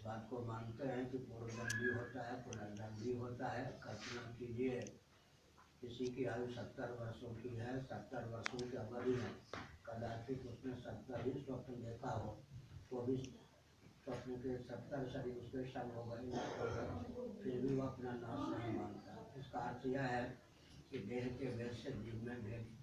बात को मानते हैं कि पूर्वजन्म भी होता है, पुनर्जन्म भी होता है। कल्पना कीजिए किसी की आयु 70 वर्षों की है, 70 वर्षों की अवधि है, कदाचित उसने 70 ही स्वप्न देखा हो, तो भी स्वप्न के 70 शरीर उसके संग हो गए, फिर भी वो अपना नाश नहीं मानता। इसका अर्थ यह है कि देह के भेद से जीव में भेद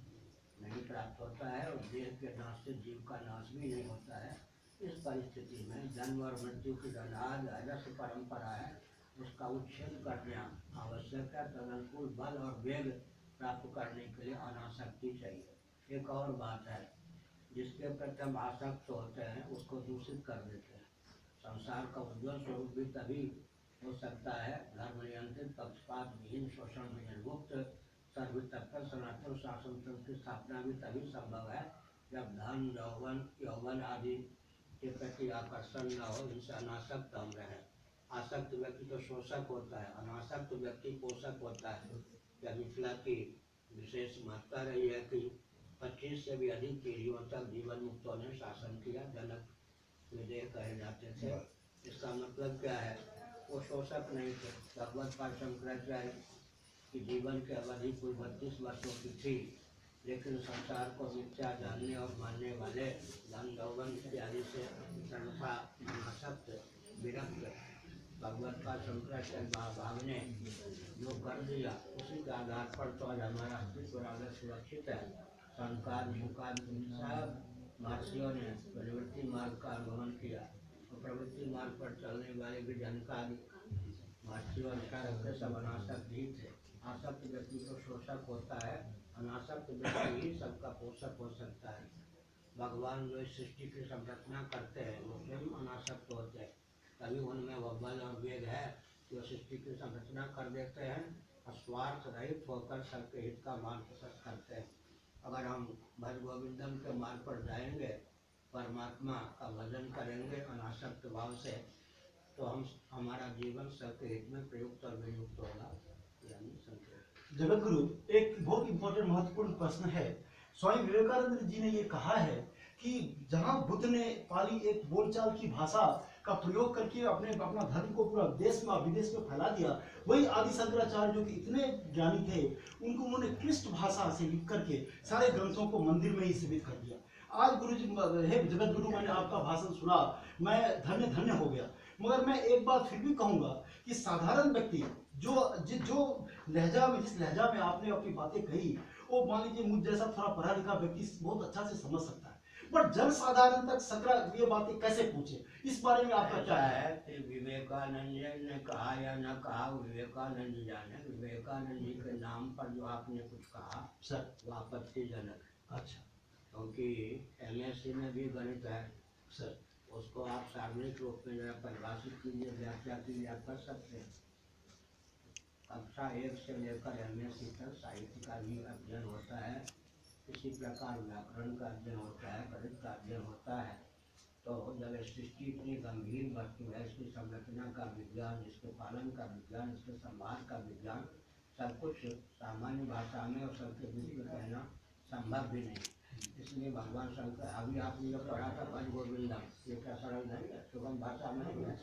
नहीं प्राप्त होता है और देह के नाश से जीव का नाश भी नहीं होता है। इस परिस्थिति में जन्म और मृत्यु की जो अनाज परंपरा है उसका उच्छेद करना आवश्यक है। तदनुकूल बल और वेग प्राप्त करने के लिए अनासक्ति चाहिए। एक और बात है, जिसके प्रति हम आसक्त होते हैं उसको दूषित कर देते हैं। संसार का उज्ज्वल स्वरूप भी तभी हो सकता है धर्म नियंत्रित, पक्षपात विहीन, शोषण विहीन, मुक्त, सर्वतत्पर सनातन शासन तंत्र की स्थापना भी तभी संभव है जब धन, यौवन आदि के प्रति आकर्षण न हो, इनसे अनासक्त हम रहें। आसक्त व्यक्ति तो शोषक होता है, अनासक्त व्यक्ति पोषक होता है। क्या मिथिला की विशेष महत्ता रही है कि 25 से भी अधिक पीढ़ियों तक जीवन मुक्तों ने शासन किया। जनक विदेह कहे जाते थे। इसका मतलब क्या है? वो शोषक नहीं थे। भगवत पाद शंकराचार्य की जीवन की अवधि कुल 32 वर्षों की थी, लेकिन संसार को मिथ्या जानने और मानने वाले धन यौवन इत्यादि से सर्वथा अनासक्त विरक्त भगवत का शंकराचार्य महाभाग ने जो कर दिया उसी के आधार पर तो आज हमारा अस्तित्व राजा सुरक्षित है। संकार मुकार सब महर्षियों ने प्रवृत्ति मार्ग का अनुगमन किया और प्रवृत्ति मार्ग पर चलने वाले भी जनकादि महर्षियों ने सब अनासक्त ही थे। आसक्त व्यक्ति तो शोषक होता है, अनासक्त व्यक्ति ही सबका पोषक हो सकता है। भगवान जो इस सृष्टि की संरचना करते हैं वो स्वयं अनासक्त होते हैं, तभी उनमें वह बल और वेग है जो सृष्टि की संरचना कर देते हैं और स्वार्थ रहित होकर सबके हित का मार्ग प्रशस्त करते हैं। अगर हम भज गोविंदम के मार्ग पर जाएंगे, परमात्मा का भजन करेंगे अनासक्त भाव से, तो हमारा जीवन सबके हित में प्रयुक्त और वियुक्त होगा। जगत गुरु, एक बहुत इंपॉर्टेंट महत्वपूर्ण प्रश्न है। स्वामी विवेकानंद जी ने ये कहा है कि जहां बुद्ध ने पाली एक बोलचाल की भाषा का प्रयोग करके अपना धर्म को पूरा देश में विदेश में फैला दिया, वही आदि शंकराचार्य जो कि इतने ज्ञानी थे उनको उन्होंने क्लिष्ट भाषा से लिख करके सारे ग्रंथों को मंदिर में ही सीमित कर दिया। आज गुरु जी, हे जगत गुरु, मैंने आपका भाषण सुना, मैं धन्य धन्य हो गया। मगर मैं एक बात फिर भी कहूंगा कि साधारण व्यक्ति जो लहजा में, जिस लहजा में आपने अपनी बातें कही, वो मान लीजिए मुझ जैसा थोड़ा पढ़ा लिखा व्यक्ति बहुत अच्छा से समझ सकता है, पर जन साधारण तक सकरा ये बातें कैसे पूछे, इस बारे में आपका क्या है? विवेकानंद ने कहा या न कहा, विवेकानंद जाने। विवेकानंद जी के नाम पर जो आपने कुछ कहा सर, वो आपत्तिजनक है। अच्छा, क्योंकि MSc में भी गणित है सर, उसको आप सार्वजनिक रूप में जरा परिभाषित कीजिए, व्याख्या कीजिए, आप कर सकते हैं। कक्षा 1 से लेकर MSc तक साहित्य का भी अध्ययन होता है, इसी प्रकार व्याकरण का अध्ययन होता है, गणित का अध्ययन होता है। तो जब सृष्टि इतनी गंभीर वस्तु है, इसकी संरचना का विज्ञान, इसके पालन का विज्ञान, इसके संवाद का विज्ञान, सब कुछ सामान्य भाषा में और सबके बीच में कहना संभव भी नहीं। इसलिए भगवान शंकर, अभी आपने जो पढ़ा था भज गोविंदम, ये क्या सरल नहीं है? सुगम भाषा में नहीं है।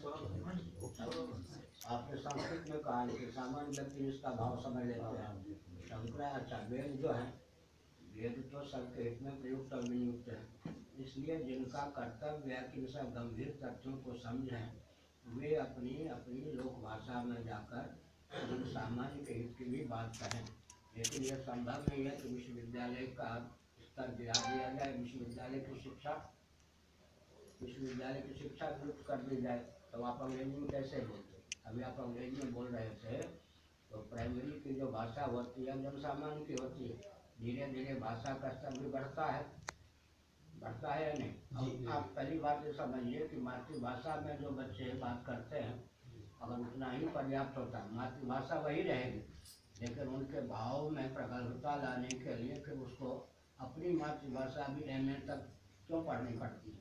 आपने संस्कृत में कहा कि सामान्य व्यक्ति इसका भाव समझ लेते हैं। शंकराचार्य वेद जो है, वेद तो सबके हित में प्रयुक्त और विनियुक्त है। इसलिए जिनका कर्तव्य है कि इन सब गंभीर तथ्यों को समझें, वे अपनी अपनी लोक भाषा में जाकर सामान्य के हित की भी बात कहें। लेकिन यह संभव नहीं है कि विश्वविद्यालय का स्तर गिरा दिया जाए, विश्वविद्यालय की शिक्षा विलुप्त कर दी जाए, तो आप अंग्रेजी में कैसे बोलते? अभी आप अंग्रेजी में बोल रहे थे, तो प्राइमरी की जो भाषा होती है जन सामान्य की होती है, धीरे धीरे भाषा का स्तर भी बढ़ता है या नहीं? आप पहली बात ये समझिए कि मातृभाषा में जो बच्चे बात करते हैं, अगर उतना ही पर्याप्त होता, मातृभाषा वही रहेगी, लेकिन उनके भाव में प्रगल्भता लाने के लिए फिर उसको अपनी मातृभाषा भी MA तक क्यों पढ़नी पड़ती है?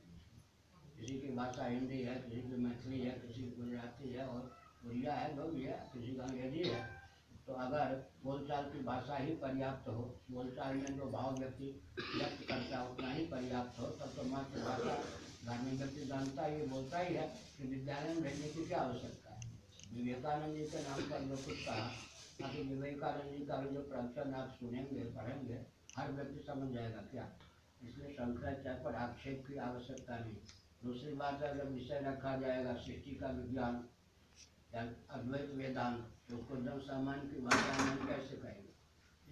किसी की भाषा हिंदी है, किसी की मैथिली है, किसी की गुजराती है और उड़िया है, जो भी है, किसी का अंग्रेजी है। तो अगर बोलचाल की भाषा ही पर्याप्त हो, बोलचाल में जो भाव व्यक्ति व्यक्त करता है उतना ही पर्याप्त हो, तब तो मातृभाषा ग्रामीण व्यक्ति जानता है, ये बोलता ही है कि विद्यालय में भेजने की क्या आवश्यकता है। विवेकानंद जी के नाम पर जो कुछ कहा, ताकि विवेकानंद जी का जो प्रवचन आप सुनेंगे पढ़ेंगे हर व्यक्ति समझ जाएगा क्या। इसलिए शंकराचार्य पर आक्षेप की आवश्यकता नहीं। दूसरी बात है, अगर विषय रखा जाएगा सृष्टि का विज्ञान या अद्वैत वेदांत, तो उसको जन सामान्य की भाषा में कैसे कहेंगे।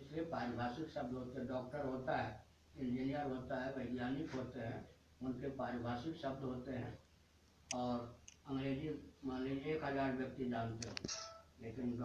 इसलिए पारिभाषिक शब्द होते हैं। डॉक्टर होता है, इंजीनियर होता है, वैज्ञानिक होते हैं, उनके पारिभाषिक शब्द होते हैं। और अंग्रेजी मान लीजिए 1000 व्यक्ति जानते हो, लेकिन